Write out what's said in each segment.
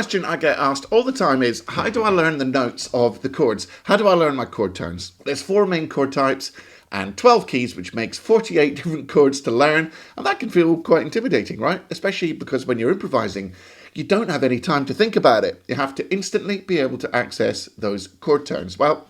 question I get asked all the time is, how do I learn the notes of the chords? How do I learn my chord tones? There's 4 main chord types and 12 keys, which makes 48 different chords to learn. And that can feel quite intimidating, right? Especially because when you're improvising, you don't have any time to think about it. You have to instantly be able to access those chord tones. Well,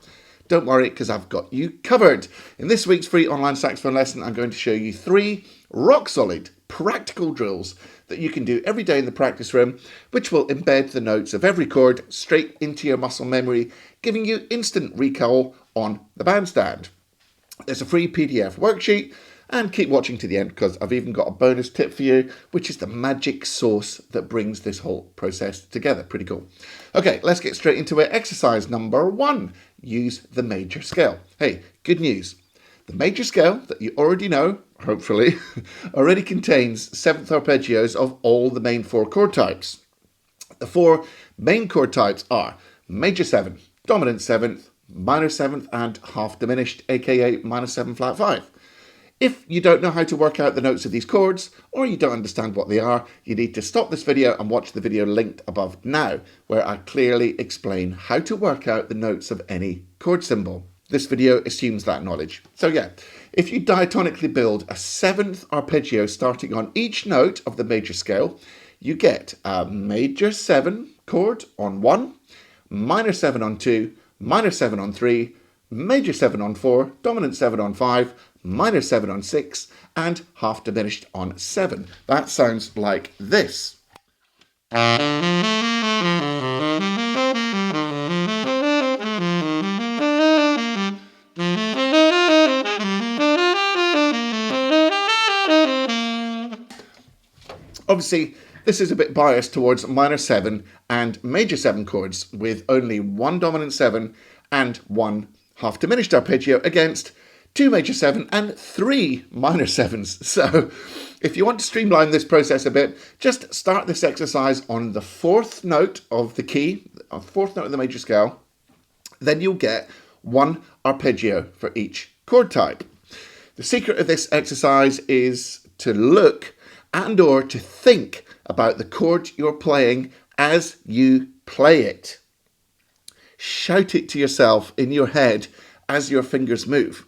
don't worry, because I've got you covered. In this week's free online saxophone lesson, I'm going to show you 3 rock-solid practical drills that you can do every day in the practice room, which will embed the notes of every chord straight into your muscle memory, giving you instant recall on the bandstand. There's a free PDF worksheet, and keep watching to the end because I've even got a bonus tip for you, which is the magic sauce that brings this whole process together. Pretty cool. Okay, let's get straight into it. Exercise number 1, use the major scale. Hey, good news. The major scale that you already know, hopefully, already contains 7th arpeggios of all the main 4 chord types. The 4 main chord types are major 7, dominant 7th, minor 7th, and half diminished, aka minor 7 flat 5. If you don't know how to work out the notes of these chords, or you don't understand what they are, you need to stop this video and watch the video linked above now, where I clearly explain how to work out the notes of any chord symbol. This video assumes that knowledge. So yeah, if you diatonically build a 7th arpeggio starting on each note of the major scale, you get a major 7 chord on 1, minor 7 on 2, minor 7 on 3, major 7 on 4, dominant 7 on 5, minor 7 on 6, and half diminished on 7. That sounds like this. Obviously, this is a bit biased towards minor 7 and major 7 chords with only 1 dominant 7 and 1 half diminished arpeggio against 2 major 7 and 3 minor 7s. So if you want to streamline this process a bit, just start this exercise on the 4th note of the key, 4th note of the major scale. Then you'll get 1 arpeggio for each chord type. The secret of this exercise is to look and or to think about the chord you're playing as you play it. Shout it to yourself in your head as your fingers move.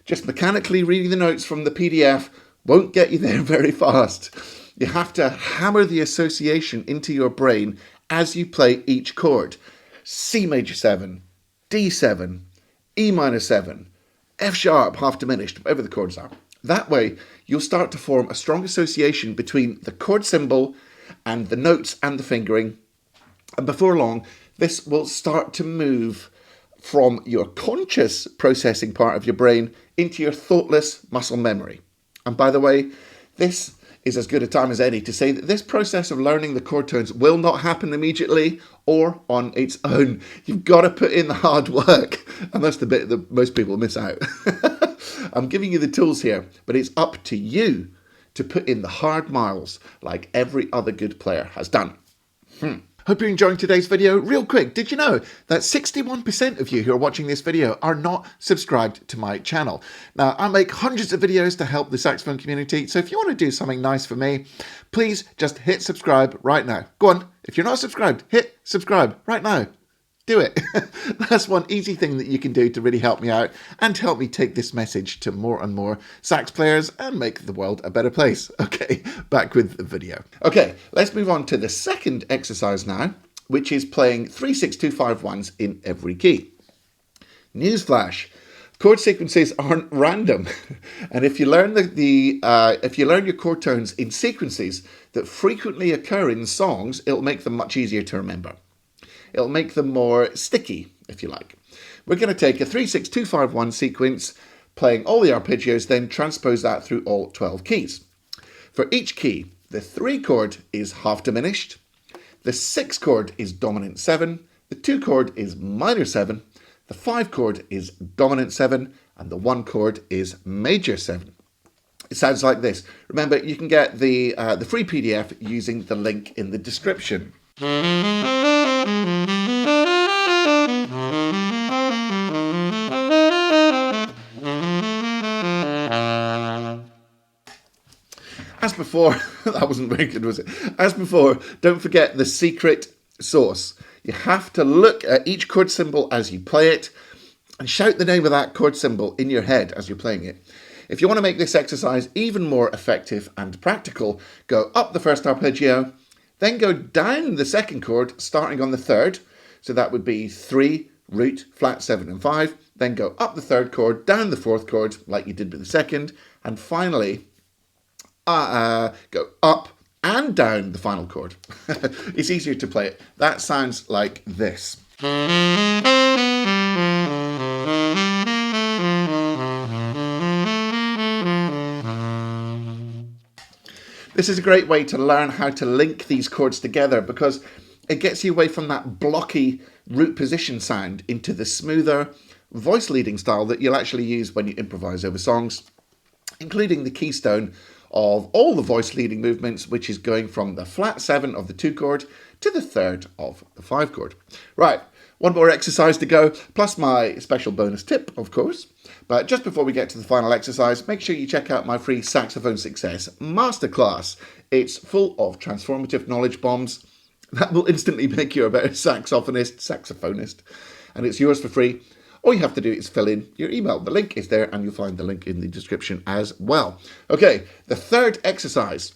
Just mechanically reading the notes from the PDF won't get you there very fast. You have to hammer the association into your brain as you play each chord. C major 7, D7, E minor 7, F sharp, half diminished, whatever the chords are. That way, you'll start to form a strong association between the chord symbol and the notes and the fingering. And before long, this will start to move from your conscious processing part of your brain into your thoughtless muscle memory. And by the way, this is as good a time as any to say that this process of learning the chord tones will not happen immediately or on its own. You've got to put in the hard work, and that's the bit that most people miss out. I'm giving you the tools here, but it's up to you to put in the hard miles like every other good player has done. Hope you're enjoying today's video. Real quick, did you know that 61% of you who are watching this video are not subscribed to my channel? Now, I make hundreds of videos to help the saxophone community, so if you want to do something nice for me, please just hit subscribe right now. Go on, if you're not subscribed, hit subscribe right now. Do it. That's one easy thing that you can do to really help me out and help me take this message to more and more sax players and make the world a better place. Okay, back with the video. Okay, let's move on to the second exercise now, which is playing 3, 6, 2, 5, 1s in every key. Newsflash. Chord sequences aren't random, and if you learn if you learn your chord tones in sequences that frequently occur in songs, it'll make them much easier to remember. It'll make them more sticky, if you like. We're going to take a 3, 6, 2, 5, 1 sequence, playing all the arpeggios, then transpose that through all 12 keys. For each key, the 3 chord is half diminished, the 6 chord is dominant 7, the 2 chord is minor 7, the 5 chord is dominant 7, and the 1 chord is major 7. It sounds like this. Remember, you can get the free PDF using the link in the description. As before, that wasn't very good, was it? As before, don't forget the secret source. You have to look at each chord symbol as you play it and shout the name of that chord symbol in your head as you're playing it. If you want to make this exercise even more effective and practical, go up the first arpeggio, then go down the second chord, starting on the third. So that would be 3, root, flat, 7 and 5. Then go up the third chord, down the fourth chord, like you did with the second. And finally, go up and down the final chord. It's easier to play it. That sounds like this. This is a great way to learn how to link these chords together because it gets you away from that blocky root position sound into the smoother voice leading style that you'll actually use when you improvise over songs, including the keystone of all the voice leading movements, which is going from the flat 7 of the 2 chord to the third of the 5 chord. Right, one more exercise to go, plus my special bonus tip, of course. But just before we get to the final exercise, make sure you check out my free Saxophone Success Masterclass. It's full of transformative knowledge bombs that will instantly make you a better saxophonist, and it's yours for free. All you have to do is fill in your email. The link is there, and you'll find the link in the description as well. Okay, the third exercise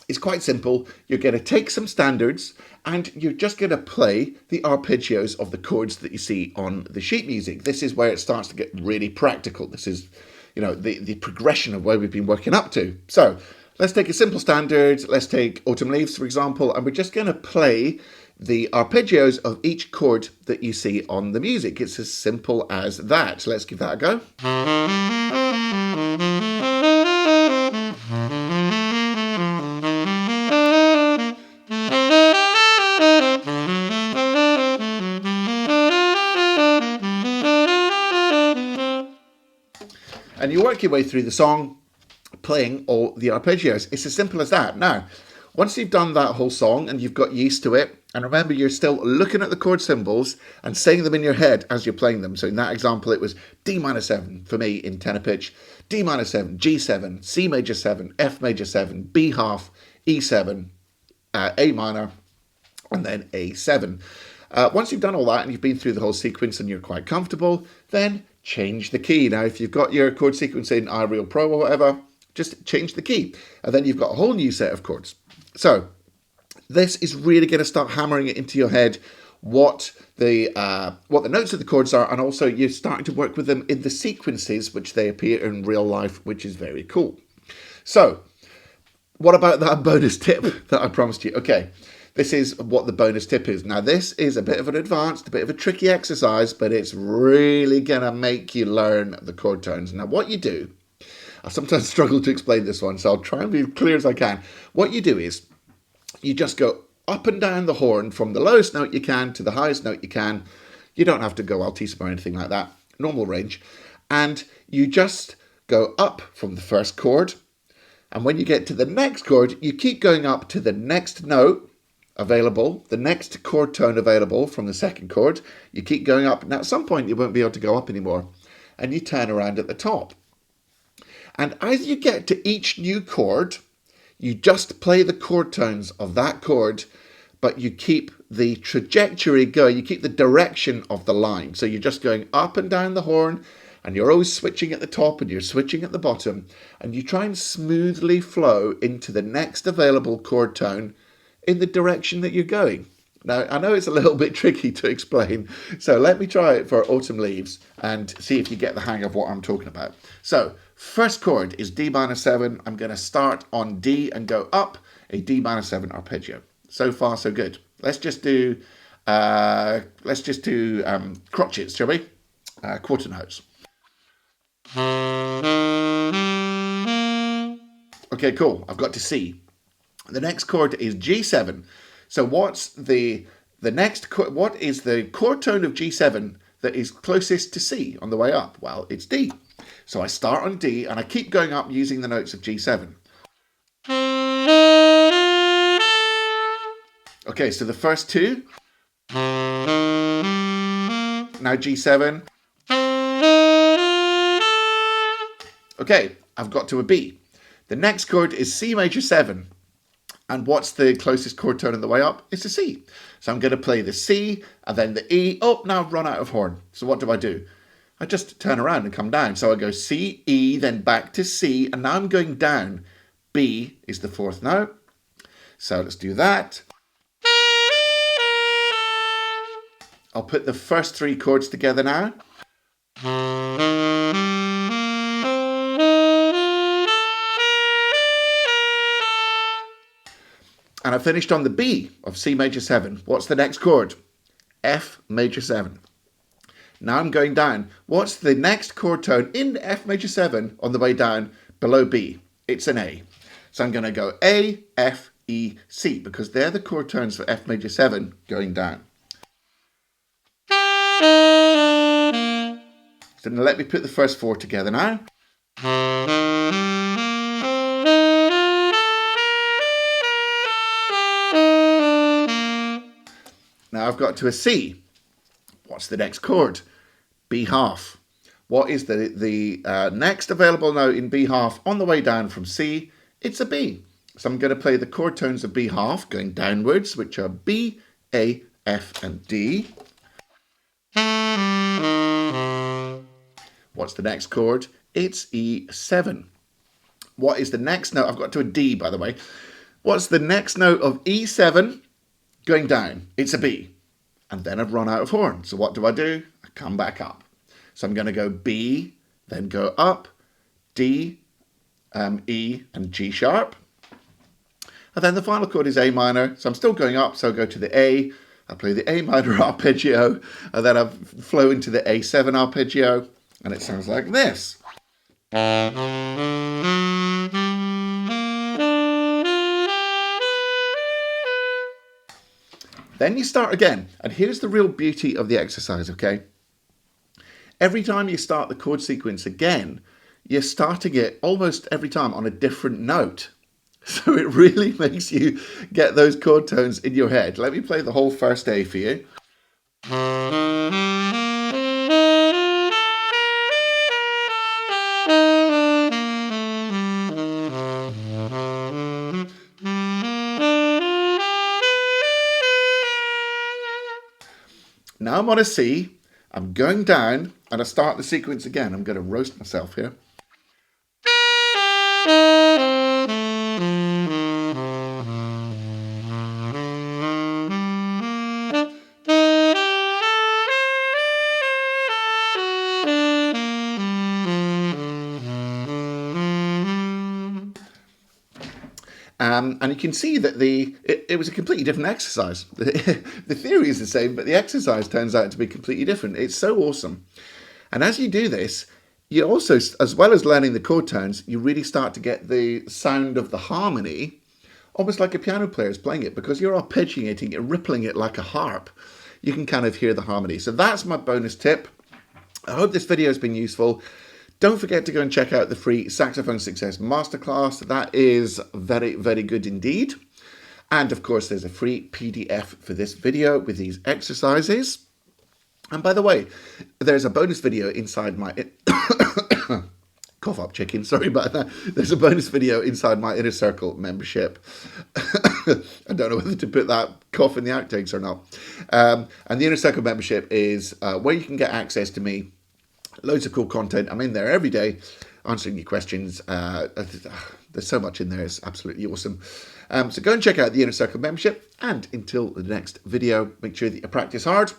is quite simple. You're going to take some standards, and you're just going to play the arpeggios of the chords that you see on the sheet music. This is where it starts to get really practical. This is, the progression of where we've been working up to. So let's take a simple standard. Let's take Autumn Leaves, for example, and we're just going to play the arpeggios of each chord that you see on the music. It's as simple as that. So let's give that a go. And you work your way through the song playing all the arpeggios. It's as simple as that. Now, once you've done that whole song and you've got used to it, and remember you're still looking at the chord symbols and saying them in your head as you're playing them. So in that example, it was D minor 7 for me in tenor pitch, D minor 7, G7, C major 7, F major 7, B half, E7, A minor, and then A7. Once you've done all that and you've been through the whole sequence and you're quite comfortable, then change the key. Now, if you've got your chord sequence in iReal Pro or whatever, just change the key. And then you've got a whole new set of chords. So this is really going to start hammering it into your head what the notes of the chords are, and also you're starting to work with them in the sequences which they appear in real life, which is very cool. So what about that bonus tip that I promised you? Okay, this is what the bonus tip is. Now, this is a bit of an advanced, a bit of a tricky exercise, but it's really going to make you learn the chord tones. Now, what you do, I sometimes struggle to explain this one, so I'll try and be as clear as I can. What you do is you just go up and down the horn from the lowest note you can to the highest note you can. You don't have to go altissimo or anything like that, normal range. And you just go up from the first chord. And when you get to the next chord, you keep going up to the next note available, the next chord tone available from the second chord. You keep going up. Now, at some point, you won't be able to go up anymore. And you turn around at the top. And as you get to each new chord, you just play the chord tones of that chord, but you keep the trajectory going. You keep the direction of the line. So you're just going up and down the horn, and you're always switching at the top and you're switching at the bottom, and you try and smoothly flow into the next available chord tone in the direction that you're going. Now, I know it's a little bit tricky to explain, so let me try it for Autumn Leaves and see if you get the hang of what I'm talking about. So, first chord is D minor 7. I'm going to start on D and go up a D minor 7 arpeggio. So far, so good. Let's just do crotchets, shall we? Quarter notes. Okay, cool. I've got to C. The next chord is G7. So what's the next chord? What is the chord tone of G7 that is closest to C on the way up? Well, it's D. So I start on D and I keep going up using the notes of G7. Okay, so the first two. Now G7. Okay, I've got to a B. The next chord is C major 7. And what's the closest chord tone on the way up? It's a C. So I'm going to play the C and then the E. Oh, now I've run out of horn. So what do? I just turn around and come down. So I go C, E, then back to C, and now I'm going down. B is the fourth note. So let's do that. I'll put the first three chords together now. And I finished on the B of C major 7. What's the next chord? F major 7. Now I'm going down. What's the next chord tone in F major 7 on the way down below B? It's an A. So I'm going to go A, F, E, C, because they're the chord tones for F major 7 going down. So now let me put the first four together now. Now I've got to a C. What's the next chord? B half. What is the next available note in B half on the way down from C? It's a B. So I'm going to play the chord tones of B half going downwards, which are B, A, F, and D. What's the next chord? It's E7. What is the next note? I've got to a D, by the way. What's the next note of E7 going down? It's a B. And then I've run out of horn. So what do? I come back up. So I'm going to go B, then go up, D, E, and G sharp. And then the final chord is A minor. So I'm still going up. So I'll go to the A. I'll play the A minor arpeggio. And then I'll flow into the A7 arpeggio. And it sounds like this. Then you start again. And here's the real beauty of the exercise, okay? Every time you start the chord sequence again, you're starting it almost every time on a different note. So it really makes you get those chord tones in your head. Let me play the whole first A for you. Now I'm on a C, I'm going down, and I start the sequence again. I'm going to roast myself here. And you can see that it was a completely different exercise. The theory is the same, but the exercise turns out to be completely different. It's so awesome. And as you do this, you also, as well as learning the chord tones, you really start to get the sound of the harmony, almost like a piano player is playing it, because you're arpeggiating it, rippling it like a harp. You can kind of hear the harmony. So that's my bonus tip. I hope this video has been useful. Don't forget to go and check out the free Saxophone Success Masterclass. That is very, very good indeed. And of course, there's a free PDF for this video with these exercises. And by the way, there's a bonus video inside my... Cough up, chicken. Sorry about that. There's a bonus video inside my Inner Circle membership. I don't know whether to put that cough in the outtakes or not. And the Inner Circle membership is where you can get access to me. Loads of cool content. I'm in there every day answering your questions. There's so much in there. It's absolutely awesome. So go and check out the Inner Circle membership. And until the next video, make sure that you practice hard,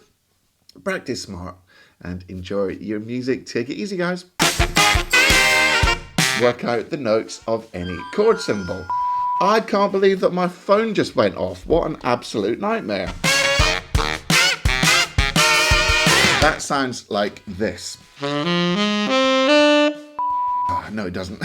practice smart, and enjoy your music. Take it easy, guys. Work out the notes of any chord symbol. I can't believe that my phone just went off. What an absolute nightmare. That sounds like this. Oh, no, it doesn't.